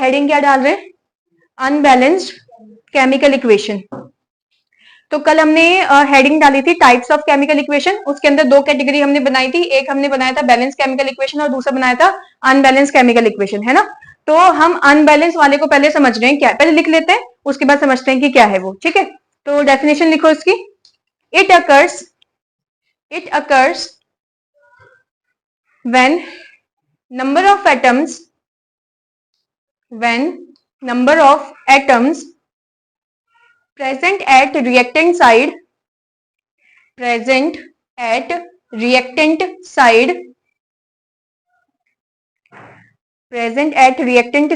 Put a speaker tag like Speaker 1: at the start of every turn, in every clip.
Speaker 1: Heading क्या डाल रहे हैं, अनबैलेंस्ड केमिकल इक्वेशन। तो कल हमने हेडिंग डाली थी टाइप्स ऑफ केमिकल इक्वेशन, उसके अंदर दो कैटेगरी हमने बनाई थी, एक हमने बनाया था बैलेंस केमिकल इक्वेशन और दूसरा बनाया था अनबैलेंस केमिकल इक्वेशन, है ना। तो हम अनबैलेंस वाले को पहले समझ रहे हैं क्या, पहले लिख लेते हैं, उसके बाद समझते हैं कि क्या है वो, ठीक है। तो डेफिनेशन लिखो इसकी, it occurs when number of atoms present at reactant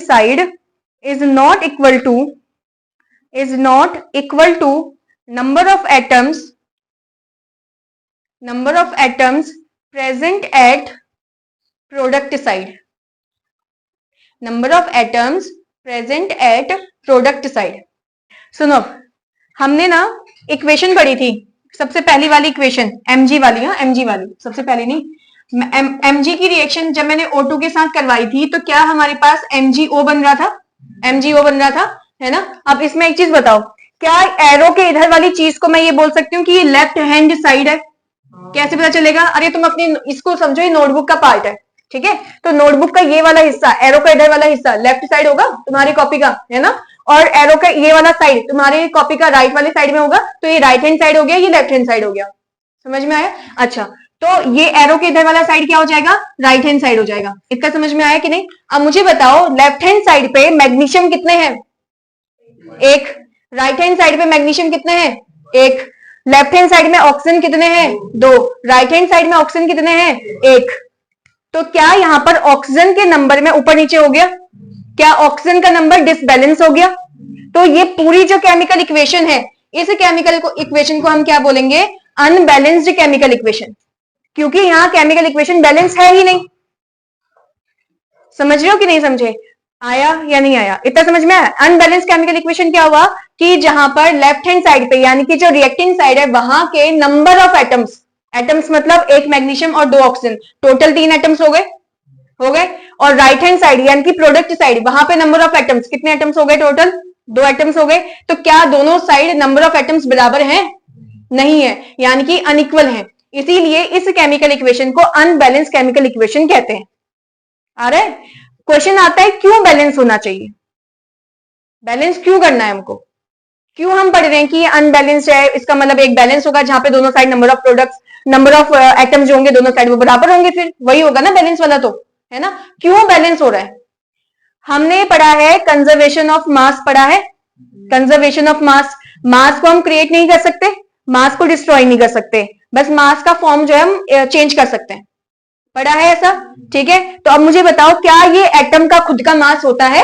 Speaker 1: side is not equal to number of atoms present at product side, number of atoms present at product side। सुनो, हमने ना इक्वेशन पढ़ी थी, सबसे पहली वाली इक्वेशन mg वाली, हाँ mg वाली, सबसे पहली नहीं, mg की रिएक्शन जब मैंने O2 के साथ करवाई थी तो क्या हमारे पास MgO बन रहा था, MgO बन रहा था, है ना। अब इसमें एक चीज बताओ, क्या एरो के इधर वाली चीज को मैं ये बोल सकती हूँ कि ये लेफ्ट हैंड साइड है, कैसे पता चलेगा, अरे तुम अपनी इसको समझो, ये नोटबुक का पार्ट है, ठीक है। तो नोटबुक का ये वाला हिस्सा, एरो का इधर वाला हिस्सा लेफ्ट साइड होगा तुम्हारी कॉपी का, है ना, और एरो का ये वाला साइड तुम्हारे कॉपी का राइट वाले साइड में होगा, तो ये राइट हैंड साइड हो गया, ये लेफ्ट हैंड साइड हो गया, समझ में आया। अच्छा, तो ये एरो के इधर वाला साइड क्या हो जाएगा, राइट हैंड साइड हो जाएगा, इतना समझ में आया कि नहीं। अब मुझे बताओ लेफ्ट हैंड साइड पे मैग्नीशियम कितने हैं, एक, राइट हैंड साइड पे मैग्नीशियम कितने हैं, एक, लेफ्ट हैंड साइड में ऑक्सीजन कितने हैं, दो, राइट हैंड साइड में ऑक्सीजन कितने हैं, एक। तो क्या यहां पर ऑक्सीजन के नंबर में ऊपर नीचे हो गया, क्या ऑक्सीजन का नंबर डिसबैलेंस हो गया। तो ये पूरी जो केमिकल इक्वेशन है, इस केमिकल इक्वेशन को हम क्या बोलेंगे, अनबैलेंस्ड केमिकल इक्वेशन, क्योंकि यहां केमिकल इक्वेशन बैलेंस है ही नहीं। समझ रहे हो कि नहीं समझे, आया या नहीं आया, इतना समझ में आया। अनबैलेंस केमिकल इक्वेशन क्या हुआ कि जहां पर लेफ्ट हैंड साइड पे यानी कि जो रिएक्टिंग साइड है वहां के नंबर ऑफ एटम्स मतलब एक मैग्नीशियम और दो ऑक्सीजन, टोटल 3 एटम्स हो गए, और राइट हैंड साइड यानी कि प्रोडक्ट साइड वहां पे नंबर ऑफ एटम्स, कितने एटम्स हो गए, टोटल 2 एटम्स हो गए। तो क्या दोनों साइड नंबर ऑफ एटम्स बराबर हैं, नहीं है, यानी कि अनइक्वल है, इसीलिए इस केमिकल इक्वेशन को अनबैलेंस केमिकल इक्वेशन कहते हैं। आ रहा है, क्वेश्चन आता है क्यों बैलेंस होना चाहिए, बैलेंस क्यों करना है हमको, क्यों हम पढ़ रहे हैं कि ये अनबैलेंस्ड है, इसका मतलब एक बैलेंस होगा जहां पे दोनों side number of products, number of atoms जो होंगे दोनों साइड वो बराबर होंगे, फिर वही होगा ना बैलेंस वाला, तो है ना। क्यों बैलेंस हो रहा है, हमने पढ़ा है कंजर्वेशन ऑफ मास, पढ़ा है कंजर्वेशन ऑफ मास, मास को हम क्रिएट नहीं कर सकते, मास को डिस्ट्रॉय नहीं कर सकते, बस मास का फॉर्म जो है हम चेंज कर सकते हैं, पढ़ा है ऐसा, ठीक है। तो अब मुझे बताओ क्या ये एटम का खुद का मास होता है,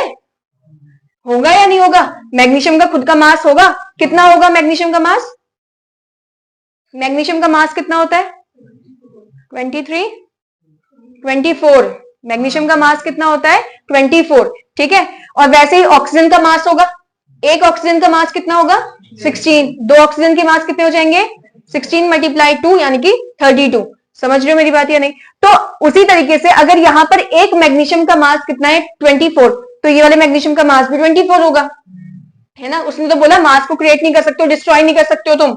Speaker 1: होगा या नहीं होगा, मैग्नीशियम का खुद का मास होगा, कितना होगा मैग्नीशियम का मास, मैग्नीशियम का मास कितना होता है 23, 24, मैग्नीशियम का मास कितना होता है 24, ठीक है। और वैसे ही ऑक्सीजन का मास होगा, एक ऑक्सीजन का मास कितना होगा 16, दो ऑक्सीजन के मास कितने हो जाएंगे 16 मल्टीप्लाई 2 यानी कि 32, समझ रहे हो मेरी बात या नहीं। तो उसी तरीके से अगर यहां पर एक मैग्नीशियम का मास कितना है 24, तो ये वाले मैग्नीशियम का मास भी 24 होगा, है ना। उसने तो बोला मास को क्रिएट नहीं कर सकते हो, डिस्ट्रॉय नहीं कर सकते हो तुम,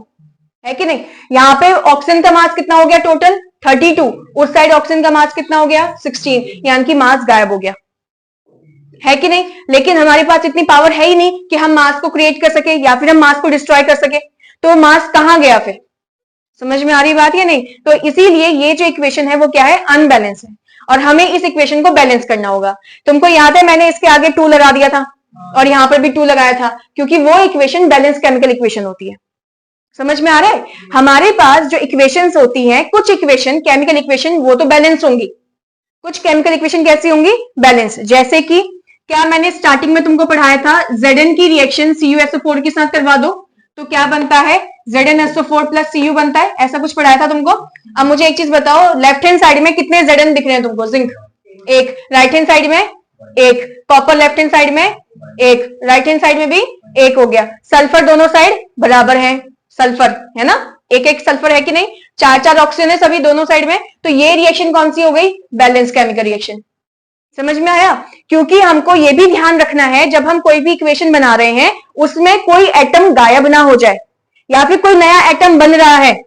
Speaker 1: है कि नहीं। यहाँ पे ऑक्सीजन का मास कितना हो गया टोटल 32, उस साइड ऑक्सीजन का मास कितना हो गया 16, यानी कि मास गायब हो गया, है कि नहीं। लेकिन हमारे पास इतनी पावर है ही नहीं कि हम मास को क्रिएट कर सके या फिर हम मास को डिस्ट्रॉय कर सके, तो मास कहां गया फिर, समझ में आ रही बात या नहीं। तो इसीलिए ये जो इक्वेशन है वो क्या है, अनबैलेंस है, और हमें इस इक्वेशन को बैलेंस करना होगा। तुमको याद है मैंने इसके आगे 2 लगा दिया था और यहां पर भी 2 लगाया था, क्योंकि वो इक्वेशन बैलेंस केमिकल इक्वेशन होती है, समझ में आ रहा है। हमारे पास जो इक्वेशंस होती हैं, कुछ इक्वेशन केमिकल इक्वेशन वो तो बैलेंस होंगी, कुछ केमिकल इक्वेशन कैसी होंगी, बैलेंस। जैसे कि क्या मैंने स्टार्टिंग में तुमको पढ़ाया था, Zn की रिएक्शन CuSO4 के साथ करवा दो तो क्या बनता है, ZnSO4 प्लस Cu बनता है, ऐसा कुछ पढ़ाया था तुमको। अब मुझे एक चीज बताओ, लेफ्ट हैंड साइड में कितने Zn दिख रहे हैं तुमको, जिंक एक, राइट हैंड साइड में एक, कॉपर लेफ्ट हैंड साइड में एक, राइट हैंड साइड में भी एक हो गया, सल्फर दोनों साइड बराबर है, सल्फर है ना, एक एक सल्फर है कि नहीं, 4 4 ऑक्सीजन है सभी दोनों साइड में, तो ये रिएक्शन कौन सी हो गई, बैलेंस केमिकल रिएक्शन। समझ में आया? क्योंकि हमको ये भी ध्यान रखना है जब हम कोई भी इक्वेशन बना रहे हैं उसमें कोई एटम गायब ना हो जाए या फिर कोई नया एटम बन रहा है।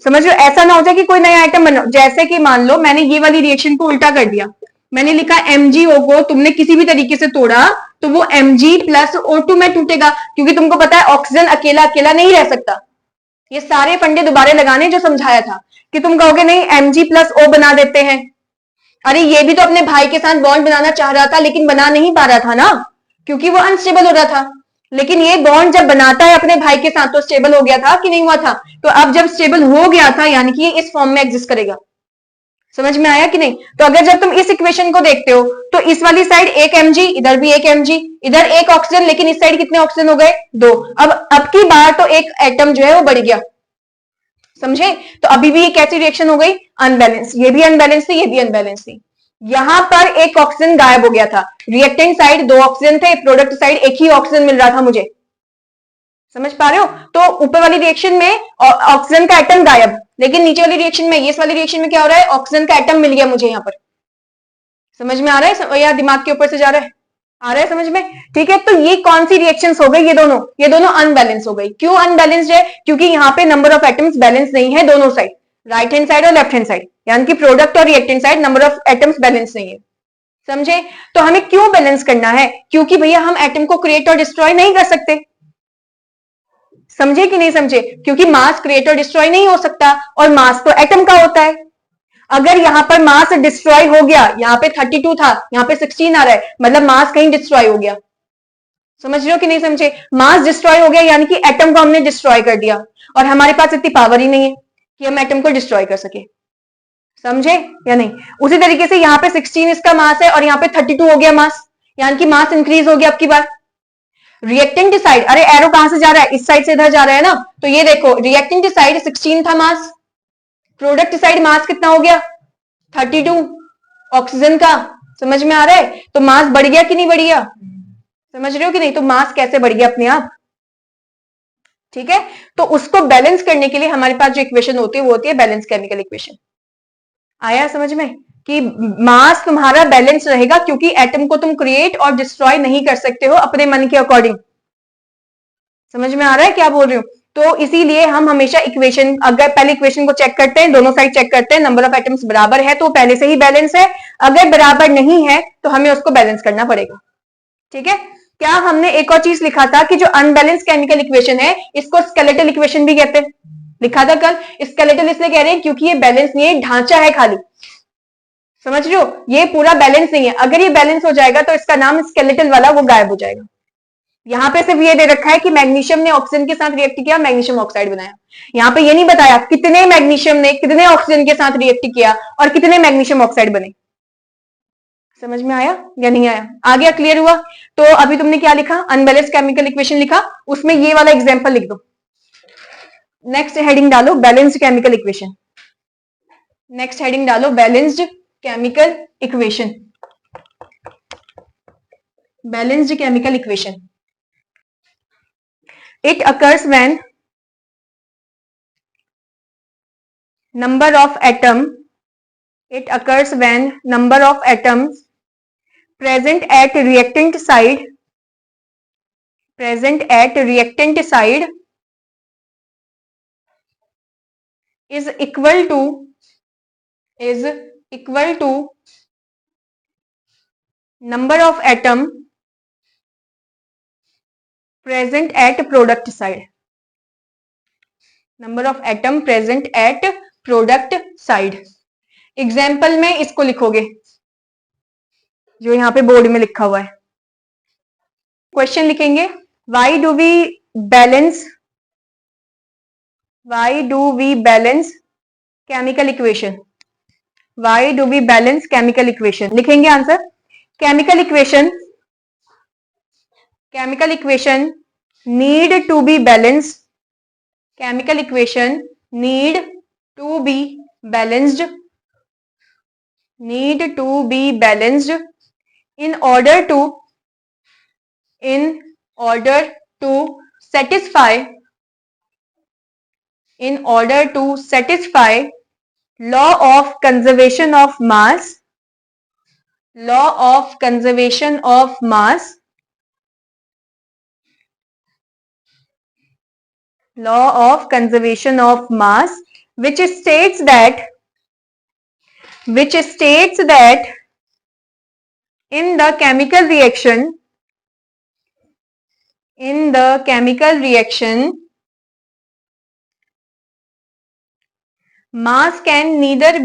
Speaker 1: समझ लो, ऐसा ना हो जाए कि कोई नया आइटम बना, जैसे कि मान लो मैंने ये वाली रिएक्शन को उल्टा कर दिया, मैंने लिखा MgO को तुमने किसी भी तरीके से तोड़ा तो वो Mg प्लस O2 में टूटेगा, क्योंकि तुमको पता है ऑक्सीजन अकेला अकेला नहीं रह सकता। ये सारे फंडे दोबारा लगाने जो समझाया था कि तुम कहोगे नहीं Mg प्लस O बना देते हैं, अरे ये भी तो अपने भाई के साथ बॉन्ड बनाना चाह रहा था लेकिन बना नहीं पा रहा था ना, क्योंकि वो अनस्टेबल हो रहा था। लेकिन ये बॉन्ड जब बनाता है अपने भाई के साथ तो स्टेबल हो गया था कि नहीं हुआ था? तो अब जब स्टेबल हो गया था यानी कि ये इस फॉर्म में एग्जिस्ट करेगा। समझ में आया कि नहीं? तो अगर जब तुम इस इक्वेशन को देखते हो तो इस वाली साइड एक Mg, इधर भी एक Mg, इधर एक ऑक्सीजन, लेकिन इस साइड कितने ऑक्सीजन हो गए? 2। अब की बार तो एक एटम जो है वो बढ़ गया। समझे? तो अभी भी ये कैसी रिएक्शन हो गई? अनबैलेंस। ये भी अनबैलेंस थी, ये भी अनबैलेंस थी। यहां पर एक ऑक्सीजन गायब हो गया था, रिएक्टेंट साइड 2 ऑक्सीजन थे, प्रोडक्ट साइड एक ही ऑक्सीजन मिल रहा था मुझे। समझ पा रहे हो? तो ऊपर वाली रिएक्शन में ऑक्सीजन का एटम गायब, लेकिन नीचे वाली रिएक्शन में, इस वाली रिएक्शन में क्या हो रहा है? ऑक्सीजन का एटम मिल गया मुझे यहाँ पर। समझ में आ रहा है या दिमाग के ऊपर से जा रहा है? आ रहा है समझ में? ठीक है, तो ये कौन सी रिएक्शंस हो गई? ये दोनों अनबैलेंस हो गई। क्यों अनबैलेंस्ड है? क्योंकि यहाँ पे नंबर ऑफ एटम्स बैलेंस नहीं है दोनों साइड, राइट हैंड साइड और लेफ्ट हैंड साइड, यानी कि प्रोडक्ट और reactant side number of atoms balance नहीं है। समझे? तो हमें क्यों बैलेंस करना है? क्योंकि भैया हम एटम को क्रिएट और डिस्ट्रॉय नहीं कर सकते। समझे कि नहीं समझे? क्योंकि मास क्रिएट और डिस्ट्रॉय नहीं हो सकता और मास तो एटम का होता है। अगर यहां पर मास डिस्ट्रॉय हो गया, यहां पे 32 था, यहां पे 16 आ रहा है, मतलब मास कहीं डिस्ट्रॉय हो गया। समझ रहे हो कि नहीं समझे? मास डिस्ट्रॉय हो गया यानी कि एटम को हमने डिस्ट्रॉय कर दिया, और हमारे पास इतनी पावर ही नहीं है कि हम एटम को डिस्ट्रॉय कर सके। समझे या नहीं? उसी तरीके से यहाँ पे 16 इसका मास है और यहाँ पे 32 हो गया मास, यानी कि मास इंक्रीज हो गया अब की बार। रिएक्टेंट साइड, अरे एरो कहां से जा रहा है? इस साइड से इधर जा रहा है ना, तो ये देखो रिएक्टेंट साइड 16 था मास, प्रोडक्ट साइड मास कितना हो गया? 32 ऑक्सीजन का। समझ में आ रहा है? तो मास बढ़ गया कि नहीं बढ़ गया? समझ रहे हो कि नहीं? तो मास कैसे बढ़ गया अपने आप? ठीक है, तो उसको बैलेंस करने के लिए हमारे पास जो इक्वेशन होती है वो होती है बैलेंस केमिकल इक्वेशन। आया समझ में? कि मास तुम्हारा बैलेंस रहेगा क्योंकि एटम को तुम क्रिएट और डिस्ट्रॉय नहीं कर सकते हो अपने मन के अकॉर्डिंग। समझ में आ रहा है क्या बोल रही हूँ? तो इसीलिए हम हमेशा इक्वेशन, अगर पहले इक्वेशन को चेक करते हैं, दोनों साइड चेक करते हैं, नंबर ऑफ एटम्स बराबर है तो पहले से ही बैलेंस है, अगर बराबर नहीं है तो हमें उसको बैलेंस करना पड़ेगा। ठीक है? क्या हमने एक और चीज लिखा था कि जो अनबैलेंस केमिकल इक्वेशन है इसको स्केलेटल इक्वेशन भी कहते हैं, लिखा था कल। स्केलेटल इसलिए कह रहे हैं क्योंकि ये बैलेंस नहीं है, ढांचा है खाली। समझ रहे हो? ये पूरा बैलेंस नहीं है, अगर ये बैलेंस हो जाएगा तो इसका नाम स्केलेटल वाला वो गायब हो जाएगा। यहाँ पे सिर्फ ये दे रखा है कि मैग्नीशियम ने ऑक्सीजन के साथ रिएक्ट किया, मैग्नीशियम ऑक्साइड बनाया। यहाँ पे ये नहीं बताया कितने मैग्नीशियम ने कितने ऑक्सीजन के साथ रिएक्ट किया और कितने मैग्नीशियम ऑक्साइड बने। समझ में आया या नहीं आया? आ गया? क्लियर हुआ? तो अभी तुमने क्या लिखा? अनबैलेंस केमिकल इक्वेशन लिखा, उसमें ये वाला एग्जाम्पल लिख दो। नेक्स्ट हेडिंग डालो balanced chemical equation. Next heading डालो balanced chemical equation. Balanced chemical equation, it occurs when number of atoms present at reactant side is equal to number of atom present at product side। Number of atom present at product side. Example में इसको लिखोगे जो यहां पे board में लिखा हुआ है। क्वेश्चन लिखेंगे, why do we balance chemical equation. Why do we balance chemical equation, लिखेंगे answer. Chemical equation need to be balanced. Chemical equation need to be balanced in order to satisfy law of conservation of mass law of conservation of mass, law of conservation of mass, which states that in the chemical reaction mass can neither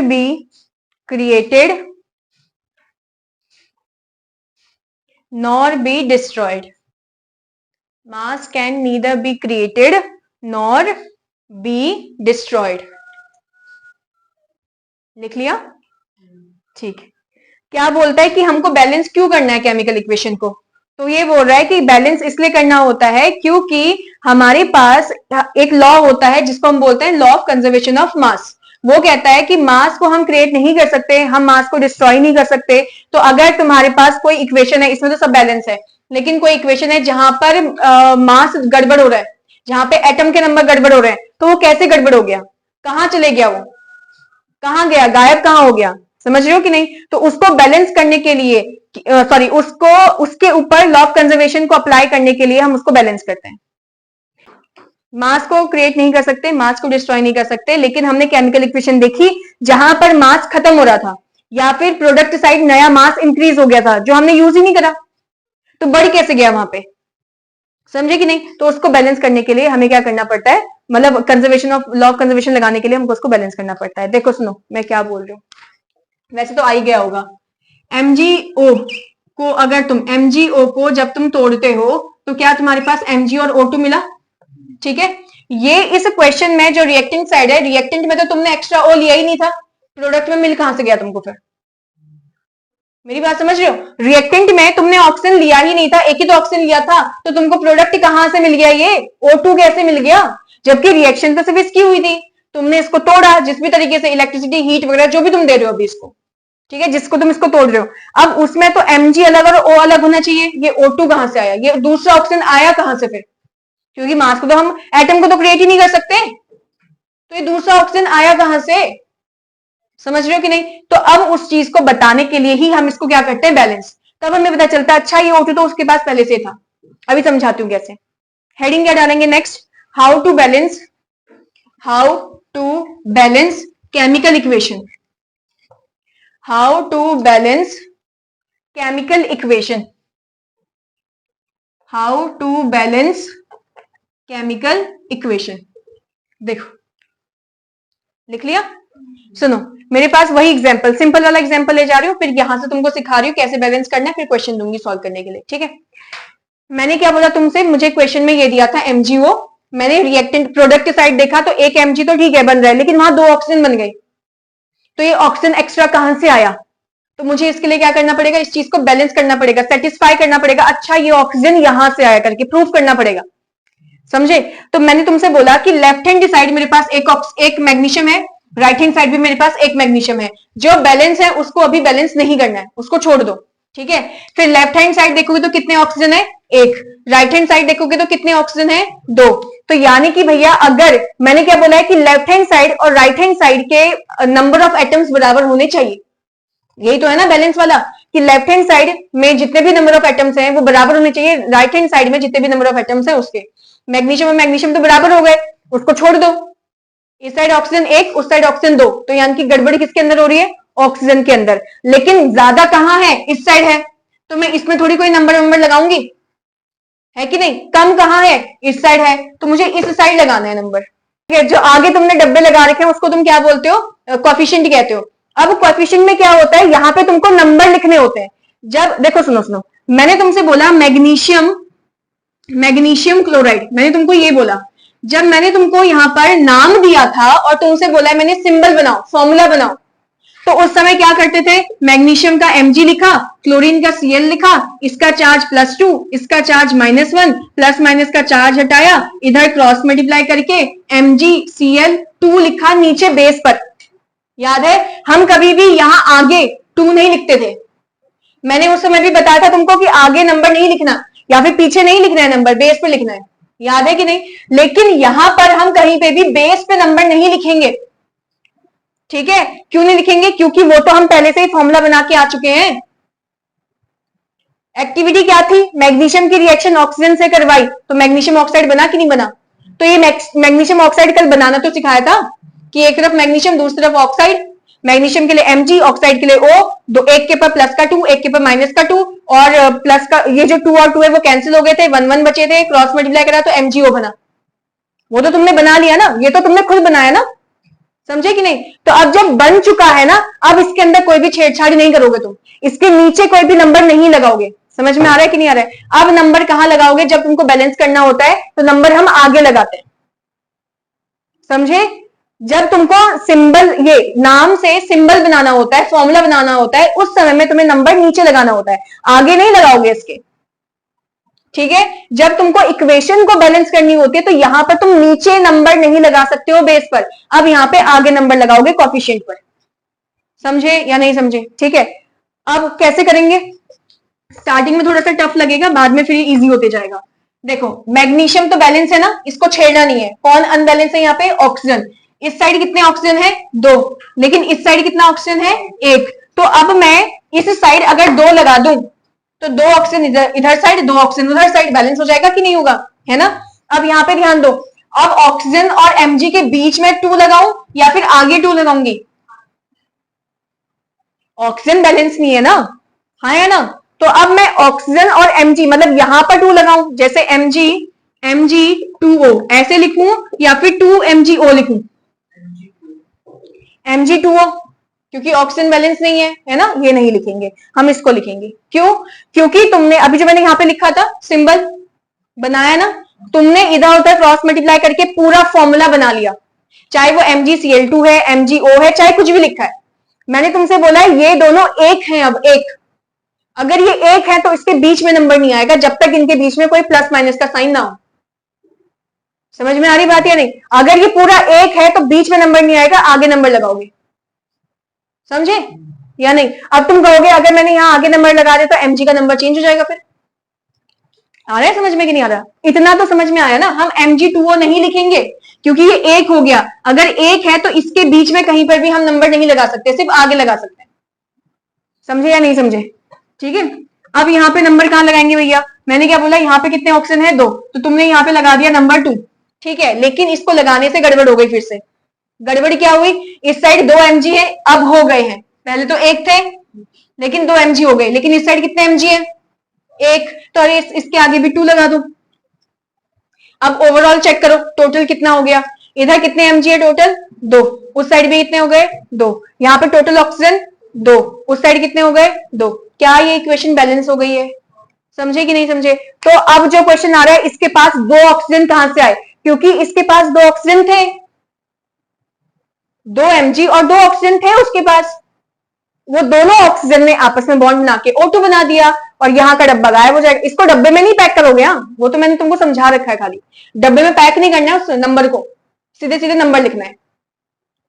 Speaker 1: be created nor be destroyed. Mass can neither be created nor be destroyed. लिख लिया? ठीक है। क्या बोलता है कि हमको balance क्यों करना है केमिकल इक्वेशन को? तो ये बोल रहा है कि बैलेंस इसलिए करना होता है क्योंकि हमारे पास एक लॉ होता है जिसको हम बोलते हैं law of conservation of mass. वो कहता है कि मास को हम क्रिएट नहीं कर सकते, हम मास को डिस्ट्रॉय नहीं कर सकते। तो अगर तुम्हारे पास कोई इक्वेशन है, इसमें तो सब बैलेंस है, लेकिन कोई इक्वेशन है जहां पर मास गड़बड़ हो रहा है, जहां पे एटम के नंबर गड़बड़ हो रहे हैं, तो वो कैसे गड़बड़ हो गया? कहां चले गया? वो कहां गया? गायब कहां हो गया? समझ रहे हो कि नहीं? तो उसको बैलेंस करने के लिए उसको उसके ऊपर लॉ ऑफ कंजर्वेशन को अप्लाई करने के लिए हम उसको बैलेंस करते हैं। मास को क्रिएट नहीं कर सकते, मास को डिस्ट्रॉय नहीं कर सकते, लेकिन हमने केमिकल इक्वेशन देखी जहां पर मास खत्म हो रहा था या फिर प्रोडक्ट साइड नया मास इंक्रीज हो गया था जो हमने यूज ही नहीं करा, तो बढ़ कैसे गया वहां पे? समझे कि नहीं? तो उसको बैलेंस करने के लिए हमें क्या करना पड़ता है, मतलब conservation of law of conservation लगाने के लिए हमको उसको बैलेंस करना पड़ता है। देखो सुनो मैं क्या बोल रही हूँ, वैसे तो आ ही गया होगा। MgO को अगर तुम MgO को जब तुम तोड़ते हो तो क्या तुम्हारे पास Mg और O2 मिला? ठीक है। ये इस क्वेश्चन में जो रिएक्टेंट साइड है, रिएक्टेंट में तो तुमने एक्स्ट्रा O लिया ही नहीं था, प्रोडक्ट में मिल कहां से गया तुमको? फिर मेरी बात समझ रहे हो? रिएक्टेंट में तुमने ऑक्सीजन लिया ही नहीं था, एक ही तो ऑक्सीजन लिया था, तो तुमको प्रोडक्ट कहां से मिल गया? ये O2 कैसे मिल गया? जबकि रिएक्शन तो सिर्फ इसकी हुई थी, तुमने इसको तोड़ा जिस भी तरीके से, इलेक्ट्रिसिटी हीट वगैरह जो भी तुम दे रहे हो अभी इसको, ठीक है, जिसको तुम इसको तोड़ रहे हो। अब उसमें तो Mg अलग और O अलग होना चाहिए, ये O2 कहां से आया? ये दूसरा ऑक्सीजन आया कहां से फिर? क्योंकि मास को तो हम एटम को तो क्रिएट ही नहीं कर सकते, तो ये दूसरा ऑक्सीजन आया कहां से? समझ रहे हो कि नहीं? तो अब उस चीज को बताने के लिए ही हम इसको क्या करते हैं, बैलेंस। तब हमें पता चलता है अच्छा ये O2 तो उसके पास पहले से था। अभी समझाती हूँ कैसे। हेडिंग क्या डालेंगे next? How to balance chemical equation. How to balance chemical equation. How to balance chemical equation. देखो लिख लिया? सुनो मेरे पास वही एग्जांपल, सिंपल वाला एग्जांपल ले जा रही हूँ, फिर यहां से तुमको सिखा रही हूँ कैसे बैलेंस करना है, फिर क्वेश्चन दूंगी सॉल्व करने के लिए, ठीक है। मैंने क्या बोला तुमसे, मुझे क्वेश्चन में ये दिया था MgO, मैंने रिएक्टेंट प्रोडक्ट के साइड देखा तो एक Mg तो ठीक है बन रहा है, लेकिन वहां 2 ऑक्सीजन बन गई, तो ये ऑक्सीजन एक्स्ट्रा कहां से आया? तो मुझे इसके लिए क्या करना पड़ेगा, इस चीज को बैलेंस करना पड़ेगा, सेटिस्फाई करना पड़ेगा, अच्छा ये ऑक्सीजन यहां से आया करके प्रूफ करना पड़ेगा। समझे? तो मैंने तुमसे बोला कि लेफ्ट हैंड साइड मेरे पास एक मैग्नीशियम है, राइट हैंड साइड भी मेरे पास एक मैग्नीशियम है, जो बैलेंस है उसको अभी बैलेंस नहीं करना है, उसको छोड़ दो, ठीक है। फिर लेफ्ट हैंड साइड देखोगे तो कितने ऑक्सीजन है? 1। राइट हैंड साइड देखोगे तो कितने ऑक्सीजन है? 2। तो यानी कि भैया अगर मैंने क्या बोला है कि लेफ्ट हैंड साइड और राइट हैंड साइड के नंबर ऑफ एटम्स बराबर होने चाहिए, यही तो है ना बैलेंस वाला, कि लेफ्ट हैंड साइड में जितने भी नंबर ऑफ एटम्स हैं वो बराबर होने चाहिए राइट हैंड साइड में जितने भी नंबर ऑफ एटम्स हैं उसके। मैग्नीशियम और मैग्नीशियम तो बराबर हो गए, उसको छोड़ दो, इस साइड ऑक्सीजन 1 उस साइड ऑक्सीजन 2, तो यानी कि गड़बड़ी किसके अंदर हो रही है? ऑक्सीजन के अंदर। लेकिन ज्यादा कहां है? इस साइड है, तो मैं इसमें थोड़ी कोई नंबर लगाऊंगी, है कि नहीं। कम कहां है? इस साइड है, तो मुझे इस साइड लगाना है नंबर, ठीक है। जो आगे तुमने डब्बे लगा रखे हैं उसको तुम क्या बोलते हो? कोएफिशिएंट कहते हो। अब कोएफिशिएंट में क्या होता है, यहां पे तुमको नंबर लिखने होते हैं। जब देखो सुनो, मैंने तुमसे बोला मैग्नीशियम क्लोराइड, मैंने तुमको ये बोला, जब मैंने तुमको यहां पर नाम दिया था और तुमसे बोला मैंने सिंबल बनाओ, फॉर्मूला बनाओ, तो उस समय क्या करते थे? मैग्नीशियम का Mg लिखा, क्लोरीन का Cl लिखा, इसका चार्ज +2, इसका चार्ज -1, प्लस माइनस का चार्ज हटाया, इधर क्रॉस मल्टीप्लाई करके MgCl2 लिखा नीचे बेस पर। याद है? हम कभी भी यहां आगे 2 नहीं लिखते थे, मैंने उस समय भी बताया था तुमको कि आगे नंबर नहीं लिखना या फिर पीछे नहीं लिखना है, नंबर बेस पे लिखना है, याद है कि नहीं। लेकिन यहां पर हम कहीं पे भी बेस पे नंबर नहीं लिखेंगे, ठीक है, क्यों नहीं लिखेंगे? क्योंकि वो तो हम पहले से ही फॉर्मूला बना के आ चुके हैं। एक्टिविटी क्या थी? मैग्नीशियम की रिएक्शन ऑक्सीजन से करवाई, तो मैग्नीशियम ऑक्साइड बना कि नहीं बना? तो ये मैग्नीशियम ऑक्साइड कल बनाना तो सिखाया था कि एक तरफ मैग्नीशियम दूसरी तरफ ऑक्साइड, मैग्नीशियम के लिए Mg, ऑक्साइड के लिए O, दो एक के पर प्लस का 2, एक के पर माइनस का 2, और प्लस का ये जो 2 और 2 है वो कैंसिल हो गए थे, 1 1 बचे थे, क्रॉस मल्टीप्लाई करा तो MgO बना। वो तो तुमने बना लिया ना, ये तो तुमने खुद बनाया ना, समझे कि नहीं? तो अब जब बन चुका है ना, अब इसके अंदर कोई भी छेड़छाड़ नहीं करोगे तुम, इसके नीचे कोई भी नंबर नहीं लगाओगे। समझ में आ रहा है कि नहीं आ रहा है? अब नंबर कहां लगाओगे? जब तुमको बैलेंस करना होता है तो नंबर हम आगे लगाते हैं, समझे? जब तुमको सिंबल, ये नाम से सिंबल बनाना होता है, फॉर्मूला बनाना होता है, उस समय में तुम्हें नंबर नीचे लगाना होता है, आगे नहीं लगाओगे इसके, ठीक है? जब तुमको इक्वेशन को बैलेंस करनी होती है तो यहां पर तुम नीचे नंबर नहीं लगा सकते हो बेस पर, अब यहां पे आगे नंबर लगाओगे कोफिशिएंट पर। समझे या नहीं समझे? ठीक है, अब कैसे करेंगे? स्टार्टिंग में थोड़ा सा टफ लगेगा, बाद में फिर इजी होते जाएगा। देखो, मैग्नीशियम तो बैलेंस है ना, इसको छेड़ना नहीं है। कौन अनबैलेंस है यहाँ पे? ऑक्सीजन। इस साइड कितने ऑक्सीजन है? 2, लेकिन इस साइड कितना ऑक्सीजन है? 1। तो अब मैं इस साइड अगर 2 लगा दूं तो 2 ऑक्सीजन इधर साइड, 2 ऑक्सीजन उधर साइड, बैलेंस हो जाएगा कि नहीं होगा? है ना? अब यहाँ पे ध्यान दो, अब ऑक्सीजन और Mg के बीच में 2 लगाऊं या फिर आगे 2 लगाऊंगी? ऑक्सीजन बैलेंस नहीं है ना, हाँ है ना? तो अब मैं ऑक्सीजन और Mg मतलब यहां पर 2 लगाऊं, जैसे Mg2O ऐसे लिखूं या फिर 2MgO लिखूं? Mg2O, क्योंकि ऑक्सीजन बैलेंस नहीं है ना, ये नहीं लिखेंगे, हम इसको लिखेंगे। क्यों? क्योंकि तुमने अभी जो मैंने यहां पे लिखा था सिंबल बनाया ना, तुमने इधर उधर क्रॉस मल्टीप्लाई करके पूरा फॉर्मूला बना लिया, चाहे वो MgCl2 है, MgO है, चाहे कुछ भी लिखा है। मैंने तुमसे बोला है ये दोनों एक हैं, अब एक, अगर ये एक है तो इसके बीच में नंबर नहीं आएगा जब तक इनके बीच में कोई प्लस माइनस का साइन ना हो। समझ में आ रही बात या नहीं? अगर ये पूरा एक है तो बीच में नंबर नहीं आएगा, आगे नंबर लगाओगे, समझे या नहीं? अब तुम कहोगे अगर मैंने यहां आगे नंबर लगा दिया तो Mg का नंबर चेंज हो जाएगा, फिर आ रहा है समझ में कि नहीं आ रहा? इतना तो समझ में आया ना, हम Mg2O नहीं लिखेंगे क्योंकि ये एक हो गया। अगर एक है तो इसके बीच में कहीं पर भी हम नंबर नहीं लगा सकते, सिर्फ आगे लगा सकते हैं। समझे या नहीं समझे? ठीक है, अब यहाँ पे नंबर कहां लगाएंगे भैया? मैंने क्या बोला, यहाँ पे कितने ऑक्सीजन है? 2, तो तुमने यहाँ पे लगा दिया नंबर 2, ठीक है? लेकिन इसको लगाने से गड़बड़ हो गई, फिर से गड़बड़ क्या हुई? इस साइड 2 Mg है, अब हो गए हैं, पहले तो 1 थे लेकिन 2 Mg हो गए, लेकिन इस साइड कितने Mg है? 1, तो अरे इसके आगे भी 2 लगा दो। अब ओवरऑल चेक करो टोटल कितना हो गया, इधर कितने Mg है टोटल? 2, उस साइड भी कितने हो गए? 2, यहाँ पे टोटल ऑक्सीजन 2, उस साइड कितने हो गए? 2। क्या ये इक्वेशन बैलेंस हो गई है? समझे कि नहीं समझे? तो अब जो क्वेश्चन आ रहा है, इसके पास 2 ऑक्सीजन कहां से आए? क्योंकि इसके पास 2 ऑक्सीजन थे, 2 Mg और 2 ऑक्सीजन थे उसके पास, वो दोनों ऑक्सीजन ने आपस में बॉन्ड बना के O2 बना दिया और यहाँ का डब्बा गायब हो जाएगा। इसको डब्बे में नहीं पैक करोगे, हाँ वो तो मैंने तुमको समझा रखा है, खाली डब्बे में पैक नहीं करना है उस नंबर को, सीधे सीधे नंबर लिखना है।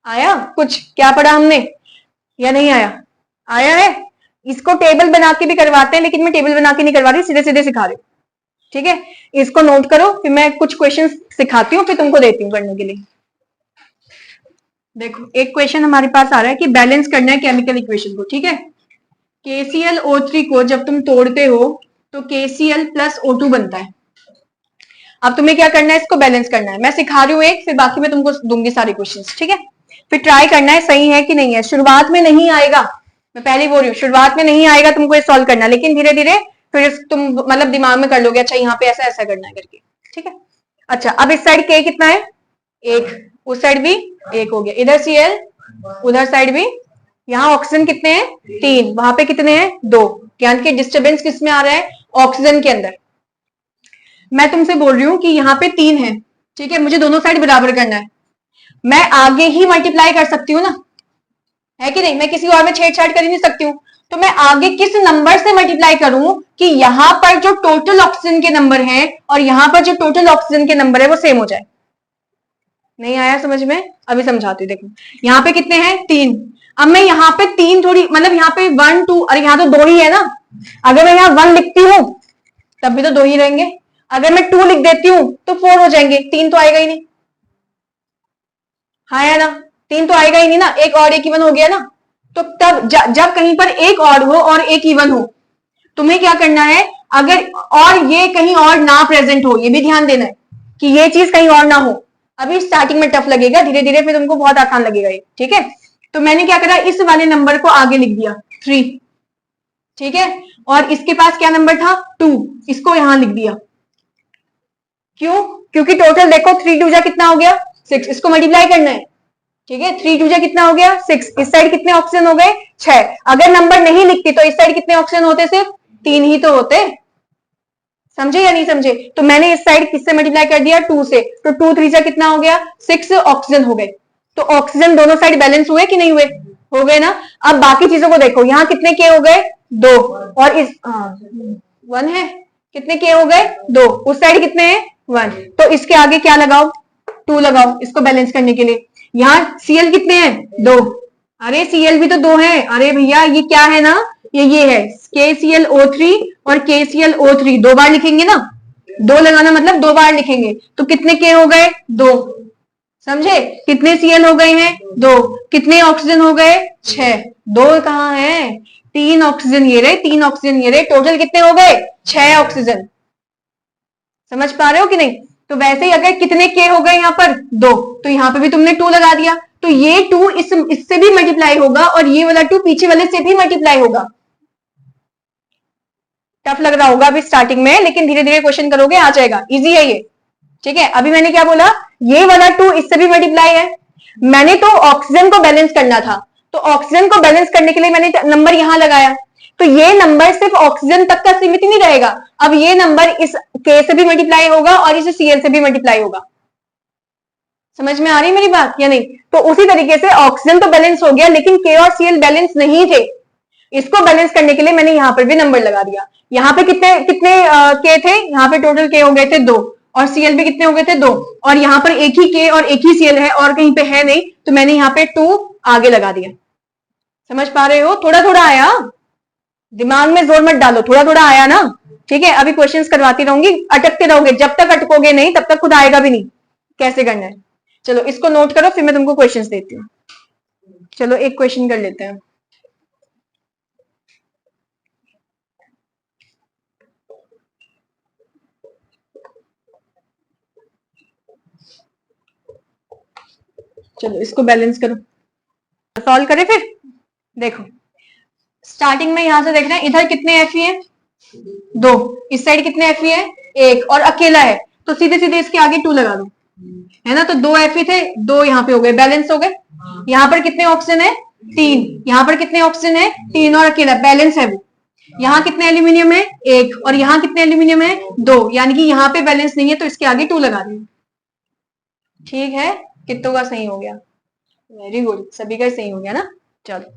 Speaker 1: आया कुछ? क्या पढ़ा हमने या नहीं आया? आया है? इसको टेबल बना के भी करवाते हैं, लेकिन मैं टेबल बना के नहीं करवा रही, सीधे सीधे सिखा रही हूँ, ठीक है? इसको नोट करो, फिर मैं कुछ क्वेश्चन सिखाती हूँ, फिर तुमको देती हूँ करने के लिए। देखो एक क्वेश्चन हमारे पास आ रहा है कि बैलेंस करना है केमिकल इक्वेशन को, ठीक है? KClO3 को जब तुम तोड़ते हो तो KCl प्लस O2 बनता है। अब तुम्हें क्या करना है, इसको बैलेंस करना है। मैं सिखा रही हूँ एक, फिर बाकी मैं तुमको दूंगी सारे क्वेश्चंस, ठीक है? फिर ट्राई करना है सही है कि नहीं है। शुरुआत में नहीं आएगा, मैं पहले बोल रही हूँ, शुरुआत में नहीं आएगा तुमको ये सॉल्व करना, लेकिन धीरे धीरे फिर तुम मतलब दिमाग में कर लोगे, अच्छा यहाँ पे ऐसा ऐसा करना है करके, ठीक है? अच्छा, अब इस साइड K कितना है? 1, उस साइड भी 1 हो गया, इधर Cl, उधर साइड भी, यहाँ ऑक्सीजन कितने हैं? 3, वहां पे कितने हैं? 2, यानी कि डिस्टर्बेंस किस में आ रहा है? ऑक्सीजन के अंदर। मैं तुमसे बोल रही हूँ कि यहाँ पे 3 है, ठीक है? मुझे दोनों साइड बराबर करना है, मैं आगे ही मल्टीप्लाई कर सकती हूँ ना, है कि नहीं? मैं किसी और में छेड़छाड़ कर ही नहीं सकती हूँ, तो मैं आगे किस नंबर से मल्टीप्लाई करूं कि यहां पर जो टोटल ऑक्सीजन के नंबर हैं और यहां पर जो टोटल ऑक्सीजन के नंबर है वो सेम हो जाए। नहीं आया समझ में? अभी समझाती हूँ। देखो यहाँ पे कितने हैं? 3। अब मैं यहाँ पे 3 थोड़ी, मतलब यहाँ पे 1 2, अरे यहाँ तो 2 ही है ना, अगर मैं यहाँ 1 लिखती हूँ तब भी तो 2 ही रहेंगे, अगर मैं 2 लिख देती हूँ तो 4 हो जाएंगे, 3 तो आएगा ही नहीं, हाँ या ना? 3 तो आएगा ही नहीं ना, एक और एक इवन हो गया ना। तो तब जब कहीं पर एक ऑड हो और एक इवन हो, तुम्हें क्या करना है, अगर और ये कहीं और ना प्रेजेंट हो, ये भी ध्यान देना है कि ये चीज कहीं और ना हो। अभी स्टार्टिंग में टफ लगेगा, धीरे धीरे फिर तुमको बहुत आसान लगेगा ये, ठीक है। तो मैंने क्या करा, इस वाले नंबर को आगे लिख दिया 3, ठीक है। और इसके पास क्या नंबर था 2, इसको यहां लिख दिया। क्यों? क्योंकि टोटल देखो 3 2 जा कितना हो गया 6, इसको मल्टीप्लाई करना है, ठीक है। 3 2 जा कितना हो गया 6, इस साइड कितने ऑक्सीजन हो गए 6। अगर नंबर नहीं लिखती तो इस साइड कितने ऑक्सीजन होते, सिर्फ 3 ही तो होते। समझे या नहीं समझे? तो मैंने इस साइड किससे मल्टीप्लाई कर दिया 2 से, तो 2 3 जा कितना हो गया 6 ऑक्सीजन हो गए। तो ऑक्सीजन दोनों साइड बैलेंस हुए कि नहीं हुए? हो गए ना। अब बाकी चीजों को देखो, यहाँ कितने के हो गए 2, और इस 1 है, कितने के हो गए 2, उस साइड कितने हैं 1, तो इसके आगे क्या लगाओ 2 लगाओ इसको बैलेंस करने के लिए। यहाँ सीएल कितने हैं 2, अरे सीएल भी तो 2 है, अरे भैया ये क्या है ना, ये है KClO3 और KClO3, 2 बार लिखेंगे ना, 2 लगाना मतलब 2 बार लिखेंगे, तो कितने के हो गए 2, समझे? कितने सीएल हो गए हैं 2, कितने ऑक्सीजन हो गए 6, 2 कहाँ है 3 ऑक्सीजन ये रहे, 3 ऑक्सीजन ये रहे, टोटल कितने हो गए 6 ऑक्सीजन। समझ पा रहे हो कि नहीं? तो वैसे ही अगर कितने के हो गए यहाँ पर 2, तो यहाँ पे भी तुमने 2 लगा दिया, तो ये 2 इससे भी मल्टीप्लाई होगा और ये वाला 2 पीछे वाले से भी मल्टीप्लाई होगा। टफ लग रहा होगा अभी स्टार्टिंग में, लेकिन धीरे धीरे क्वेश्चन करोगे आ जाएगा, इजी है ये, ठीक है। अभी मैंने क्या बोला, ये वाला 2 इससे भी मल्टीप्लाई है। मैंने तो ऑक्सीजन को बैलेंस करना था, तो ऑक्सीजन को बैलेंस करने के लिए मैंने नंबर यहां लगाया, तो ये नंबर सिर्फ ऑक्सीजन तक का सीमित नहीं रहेगा, अब ये नंबर इस के से भी मल्टीप्लाई होगा और इस सीएल से भी मल्टीप्लाई होगा। समझ में आ रही मेरी बात या नहीं? तो उसी तरीके से ऑक्सीजन तो बैलेंस हो गया, लेकिन के और सीएल बैलेंस नहीं थे, इसको बैलेंस करने के लिए मैंने यहाँ पर भी नंबर लगा दिया। यहाँ पे कितने कितने के थे, यहाँ पे टोटल के हो गए थे 2, और सीएल भी कितने हो गए थे 2, और यहाँ पर एक ही के और एक ही सीएल है और कहीं पे है नहीं, तो मैंने यहाँ पे 2 आगे लगा दिया। समझ पा रहे हो? थोड़ा थोड़ा आया, दिमाग में जोर मत डालो, थोड़ा थोड़ा आया ना, ठीक है। अभी क्वेश्चंस करवाती रहूंगी, अटकते रहोगे, जब तक अटकोगे नहीं तब तक खुद आएगा भी नहीं कैसे करना है। चलो इसको नोट करो, फिर मैं तुमको क्वेश्चंस देती हूँ। चलो एक क्वेश्चन कर लेते हैं। चलो इसको बैलेंस करो, सॉल्व करें फिर। देखो स्टार्टिंग में यहां से देखना है, इधर कितने एफई है 2, इस साइड कितने एफई है 1, और अकेला है, तो सीधे सीधे इसके आगे 2 लगा दो, है ना। तो 2 एफई थे, 2 यहाँ पे हो गए, बैलेंस हो गए। यहाँ पर कितने ऑक्सीजन है 3, यहाँ पर कितने ऑक्सीजन है 3, और अकेला बैलेंस है वो। यहाँ कितने एल्यूमिनियम है 1, और यहाँ कितने एल्यूमिनियम है 2, यानी कि यहाँ पे बैलेंस नहीं है, तो इसके आगे 2 लगा दें। ठीक है, कितनों का सही हो गया? वेरी गुड, सभी का सही हो गया ना। चलो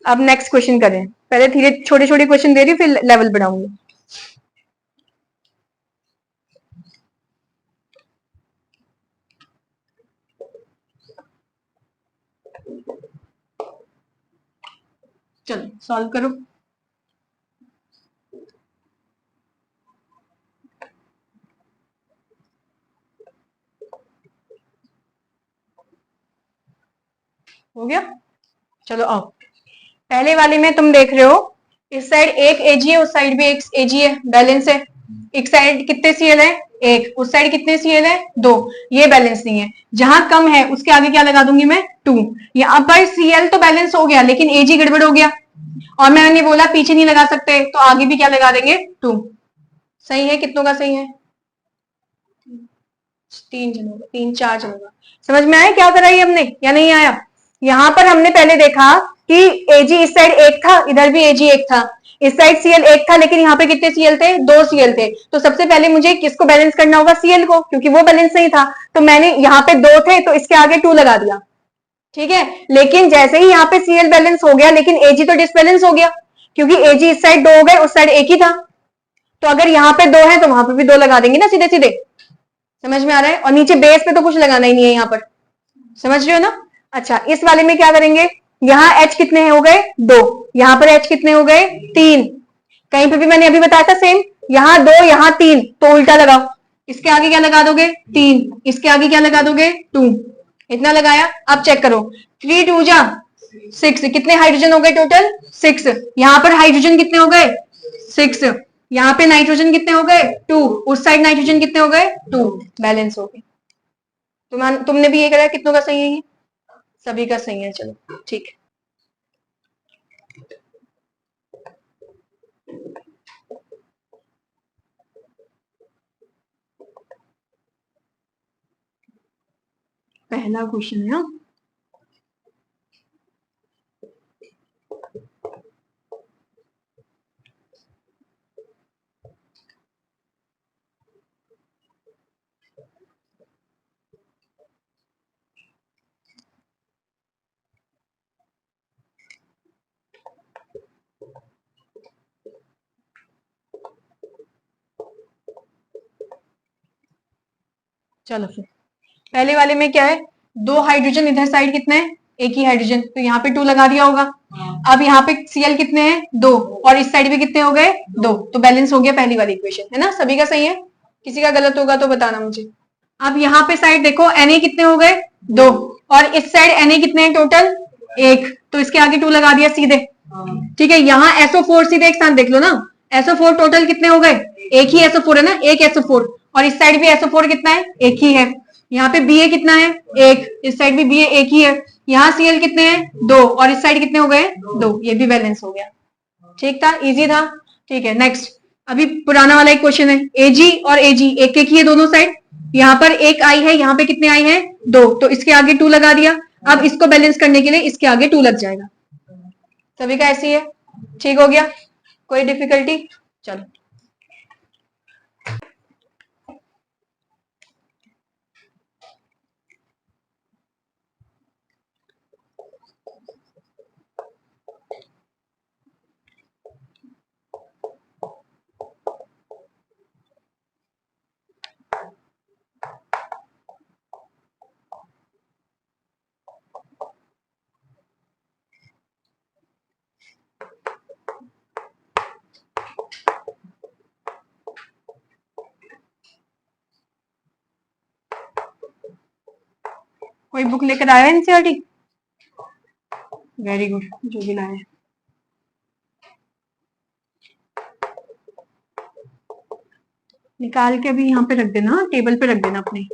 Speaker 1: अब नेक्स्ट क्वेश्चन करें, पहले धीरे छोटे छोटे क्वेश्चन दे रही हूँ, फिर लेवल बढ़ाऊंगी। चलो सॉल्व करो। हो गया? चलो आओ, पहले वाले में तुम देख रहे हो इस साइड एक एजी है, उस साइड भी एक एजी है, बैलेंस है। एक साइड कितने सीएल है 1, उस साइड कितने सीएल है 2, ये बैलेंस नहीं है। जहां कम है उसके आगे क्या लगा दूंगी मैं 2। यहाँ पर सीएल तो बैलेंस हो गया, लेकिन एजी गड़बड़ हो गया, और मैंने बोला पीछे नहीं लगा सकते, तो आगे भी क्या लगा देंगे 2। सही है? कितनों का सही है? 3 जनों का, 3 4 जनों का। समझ में आया क्या करा हमने या नहीं आया? यहाँ पर हमने पहले देखा कि एजी इस साइड 1 था, इधर भी एजी 1 था, इस साइड सीएल 1 था, लेकिन यहाँ पे कितने सीएल थे 2 सीएल थे। तो सबसे पहले मुझे किसको बैलेंस करना होगा सीएल को, क्योंकि वो बैलेंस नहीं था, तो मैंने यहाँ पे 2 थे तो इसके आगे 2 लगा दिया, ठीक है। लेकिन जैसे ही यहाँ पे सीएल बैलेंस हो गया, लेकिन एजी तो डिसबैलेंस हो गया, क्योंकि एजी इस साइड 2 हो गए, उस साइड 1 ही था। तो अगर यहाँ पे 2 है तो वहां पे भी 2 लगा देंगे ना सीधे सीधे। समझ में आ रहा है? और नीचे बेस पे तो कुछ लगाना ही नहीं है यहाँ पर, समझ रहे हो ना। अच्छा इस वाले में क्या करेंगे, यहाँ H कितने हो गए 2, यहाँ पर H कितने हो गए 3, कहीं पे भी मैंने अभी बताया था सेम, यहाँ 2 यहाँ 3, तो उल्टा लगाओ, इसके आगे क्या लगा दोगे 3, इसके आगे क्या लगा दोगे 2, इतना लगाया। अब चेक करो, 3 2 जा 6, कितने हाइड्रोजन हो गए टोटल? 6। यहाँ पर हाइड्रोजन कितने हो गए? 6। यहाँ पे नाइट्रोजन कितने हो गए? 2। उस साइड नाइट्रोजन कितने हो गए? 2। बैलेंस हो गए। तुमने भी ये करा, कितनों का सही है ये? सभी का सही है। चलो ठीक है। पहला क्वेश्चन है। चलो फिर पहले वाले में क्या है? 2 हाइड्रोजन, इधर साइड कितने हैं? एक ही हाइड्रोजन, तो यहाँ पे 2 लगा दिया होगा। अब यहाँ पे Cl कितने हैं? 2। और इस साइड भी कितने हो गए? 2। तो बैलेंस हो गया पहली वाली इक्वेशन, है ना? सभी का सही है। किसी का गलत होगा तो बताना मुझे। अब यहाँ पे साइड देखो, Na कितने हो गए? 2। और इस साइड Na कितने हैं टोटल? 1। तो इसके आगे 2 लगा दिया सीधे। ठीक है। यहाँ SO4 सीधे एक साथ देख लो ना, SO4 टोटल कितने हो गए? एक ही SO4 है ना, एक SO4। और इस साइड भी SO4 कितना है? एक ही है। यहाँ पे Ba कितना है? 1। इस साइड भी Ba एक ही है। यहाँ Cl कितने हैं? 2। और इस साइड कितने हो गए? 2। ये भी बैलेंस हो गया। ठीक था, इजी था। ठीक है, नेक्स्ट। अभी पुराना वाला एक क्वेश्चन है। Ag और Ag एक एक ही है दोनों साइड। यहाँ पर एक आई है, यहाँ पे कितने आई है? 2। तो इसके आगे 2 लगा दिया। अब इसको बैलेंस करने के लिए इसके आगे 2 लग जाएगा। सभी का ऐसी है। ठीक हो गया, कोई डिफिकल्टी? चलो कोई बुक लेकर आया एनसीईआरटी? वेरी गुड, जो भी लाए। निकाल के अभी यहाँ पे रख देना, टेबल पे रख देना अपने।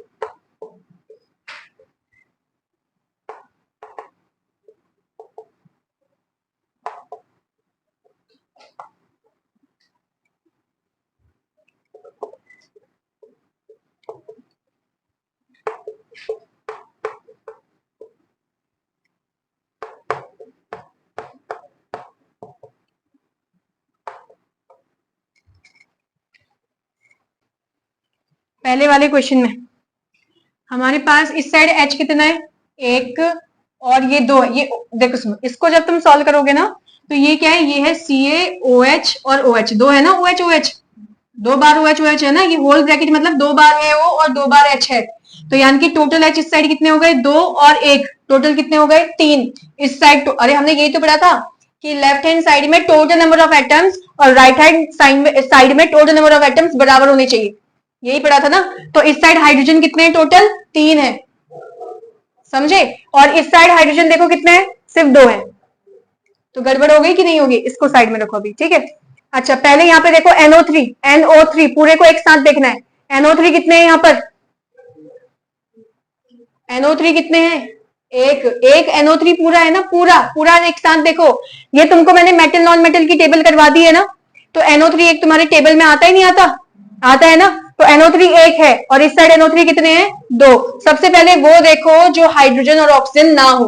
Speaker 1: पहले वाले क्वेश्चन में हमारे पास इस साइड H कितना है? 1। और ये 2 है। ये देखो सुनो, इसको जब तुम सॉल्व करोगे ना, तो ये क्या है? ये है CaOH और OH। 2 है ना OH OH, 2 बार OH OH है ना। ये होल ब्रैकेट मतलब 2 बार है O और 2 बार H है। तो यानी कि टोटल H इस साइड कितने हो गए? 2 और 1, टोटल कितने हो गए? 3। इस साइड अरे हमने यही तो पढ़ा था कि लेफ्ट हैंड साइड में टोटल नंबर ऑफ एटम्स और राइट हैंड साइड में टोटल नंबर ऑफ एटम्स बराबर होने चाहिए। यही पढ़ा था ना। तो इस साइड हाइड्रोजन कितने हैं टोटल? 3 है, समझे? और इस साइड हाइड्रोजन देखो कितने हैं? सिर्फ 2 है। तो गड़बड़ हो गई कि नहीं होगी? इसको साइड में रखो अभी, ठीक है। अच्छा, पहले यहाँ पे देखो NO3 पूरे को एक साथ देखना है। NO3 कितने हैं यहाँ पर? NO3 कितने हैं? एक NO3 पूरा है ना, पूरा पूरा एक साथ देखो। ये तुमको मैंने मेटल नॉन मेटल की टेबल करवा दी है ना। तो NO3 एक तुम्हारे टेबल में आता ही नहीं आता? आता है ना। तो NO3 एक है और इस साइड NO3 कितने हैं? 2। सबसे पहले वो देखो जो हाइड्रोजन और ऑक्सीजन ना हो।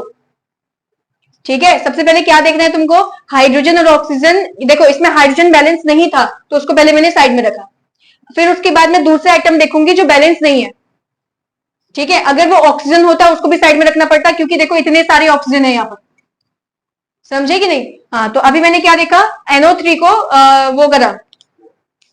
Speaker 1: ठीक है, सबसे पहले क्या देखना है तुमको? हाइड्रोजन और ऑक्सीजन। देखो इसमें हाइड्रोजन बैलेंस नहीं था, तो उसको पहले मैंने साइड में रखा। फिर उसके बाद में दूसरा आइटम देखूंगी जो बैलेंस नहीं है। ठीक है, अगर वो ऑक्सीजन होता उसको भी साइड में रखना पड़ता, क्योंकि देखो इतने सारे ऑक्सीजन है यहाँ पर। समझे कि नहीं? हाँ, तो अभी मैंने क्या देखा? NO3 को वो करा।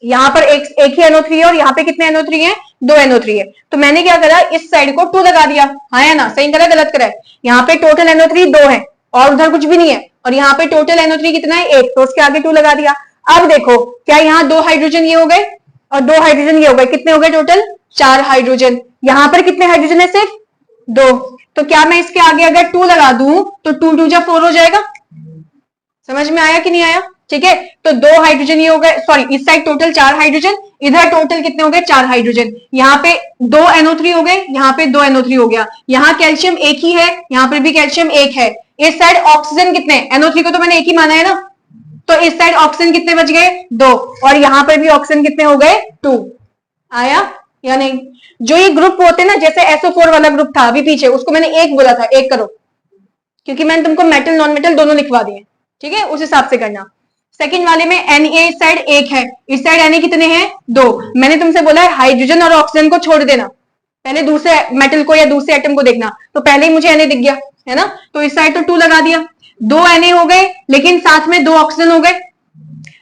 Speaker 1: यहाँ पर एक ही NO3 है और यहाँ पे कितने NO3 है? 2 NO3 है। तो मैंने क्या करा? इस साइड को 2 लगा दिया। हाँ या ना? सही करा गलत करा है? यहाँ पे टोटल NO3 2 है और उधर कुछ भी नहीं है। और यहाँ पे टोटल NO3 कितना है? 1। तो उसके आगे 2 लगा दिया। अब देखो, क्या यहाँ 2 हाइड्रोजन ये हो गए और 2 हाइड्रोजन ये हो गए? कितने हो गए टोटल? 4 हाइड्रोजन। यहाँ पर कितने हाइड्रोजन है? सिर्फ 2। तो क्या मैं इसके आगे अगर 2 लगा दूं तो 2 2 जा 4 हो जाएगा। समझ में आया कि नहीं आया? ठीक है, तो 2 हाइड्रोजन ये हो गए, सॉरी इस साइड टोटल 4 हाइड्रोजन, इधर टोटल कितने हो गए? 4 हाइड्रोजन। यहाँ पे 2 NO3 हो गए, यहाँ पे 2 NO3 हो गया, यहाँ कैल्शियम एक ही है, यहाँ पर भी कैल्शियम एक है। इस साइड ऑक्सीजन कितने? NO3 को तो मैंने एक ही माना है ना, तो इस साइड ऑक्सीजन कितने बच गए? 2। और यहाँ पर भी ऑक्सीजन कितने हो गए? 2। आया या नहीं? जो ये ग्रुप होते हैं ना, जैसे SO4 वाला ग्रुप था अभी पीछे, उसको मैंने एक बोला था, एक करो, क्योंकि मैंने तुमको मेटल नॉन मेटल दोनों लिखवा दिए। ठीक है, उस हिसाब से करना। सेकंड वाले में Na इस साइड एक है, इस साइड Na कितने हैं? 2। मैंने तुमसे बोला है हाइड्रोजन और ऑक्सीजन को छोड़ देना, पहले दूसरे मेटल को या दूसरे एटम को देखना, तो पहले ही मुझे Na दिख गया है ना, तो इस साइड तो 2 लगा दिया। 2 Na हो गए, लेकिन साथ में 2 ऑक्सीजन हो गए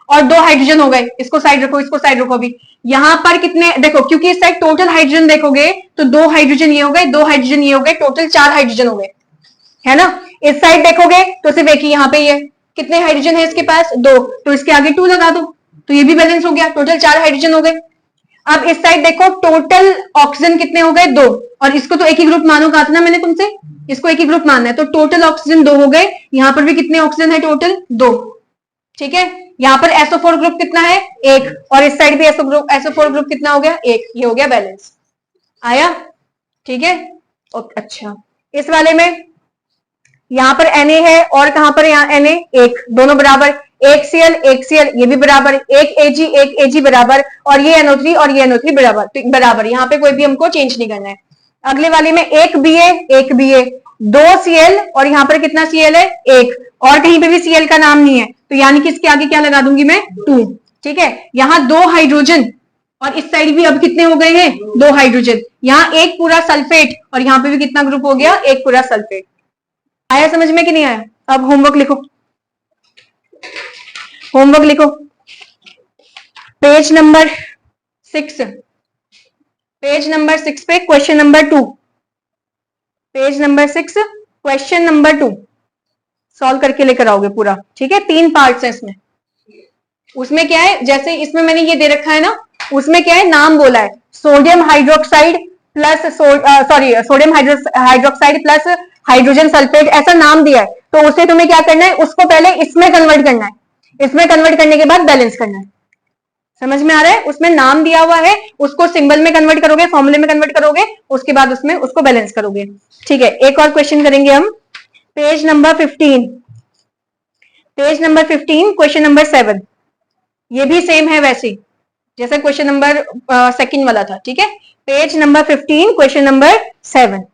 Speaker 1: और 2 हाइड्रोजन हो गए। इसको साइड रखो, इसको साइड रखो। अभी यहां पर कितने देखो, क्योंकि इस साइड टोटल हाइड्रोजन देखोगे तो 2 हाइड्रोजन ये हो गए, 2 हाइड्रोजन ये हो गए, टोटल 4 हाइड्रोजन हो गए, है ना। इस साइड देखोगे तो सिर्फ एक ही, यहाँ पे ये कितने हाइड्रोजन है इसके पास? 2, तो इसके आगे 2 लगा दो, तो ये भी बैलेंस हो गया, टोटल 4 हाइड्रोजन हो गए। अब इस साइड देखो, टोटल ऑक्सीजन कितने हो गए? 2, और इसको तो एक ही ग्रुप मानो, कहा था ना मैंने तुमसे, इसको एक ही ग्रुप मानना है, तो टोटल ऑक्सीजन 2 हो गए। यहाँ पर भी कितने ऑक्सीजन है? टोटल 2। ठीक है, यहाँ पर SO4 ग्रुप कितना है? 1, और इस साइड भी SO4 ग्रुप कितना हो गया? 1। ये हो गया बैलेंस। आया? ठीक है, अच्छा। इस वाले में यहां पर Na है और कहां पर यहाँ Na? 1, दोनों बराबर, एक Cl ये भी बराबर, एक Ag बराबर, और ये NO3 और ये NO3 बराबर, तो बराबर, यहाँ पे कोई भी हमको चेंज नहीं करना है। अगले वाले में एक Ba 2 Cl, और यहाँ पर कितना Cl है? 1, और कहीं पे भी Cl का नाम नहीं है, तो यानी कि इसके आगे क्या लगा दूंगी मैं? 2। ठीक है, यहाँ 2 हाइड्रोजन, और इस साइड भी अब कितने हो गए हैं? 2 हाइड्रोजन। यहाँ एक पूरा सल्फेट, और यहाँ पे भी कितना ग्रुप हो गया? एक पूरा सल्फेट। आया समझ में कि नहीं आया? अब होमवर्क लिखो, होमवर्क लिखो, पेज नंबर 6, पेज नंबर 6 पे question number 2, page number 6 question number 2 solve करके लेकर आओगे पूरा। ठीक है, 3 पार्ट्स हैं इसमें। उसमें क्या है, जैसे इसमें मैंने ये दे रखा है ना, उसमें क्या है, नाम बोला है sodium hydroxide plus sodium hydroxide plus hydrogen sulphate, ऐसा नाम दिया है। तो उसे तुम्हें क्या करना है, उसको पहले इसमें कन्वर्ट करना है, इसमें कन्वर्ट करने के बाद बैलेंस करना है। समझ में आ रहा है? उसमें नाम दिया हुआ है, उसको सिंबल में कन्वर्ट करोगे, फॉर्मूले में कन्वर्ट करोगे, उसके बाद उसमें उसको बैलेंस करोगे। ठीक है, एक और क्वेश्चन करेंगे हम, page number 15, page number 15 question number 7। ये भी सेम है वैसे जैसे क्वेश्चन नंबर सेकंड वाला था। ठीक है, पेज नंबर 15 क्वेश्चन नंबर 7।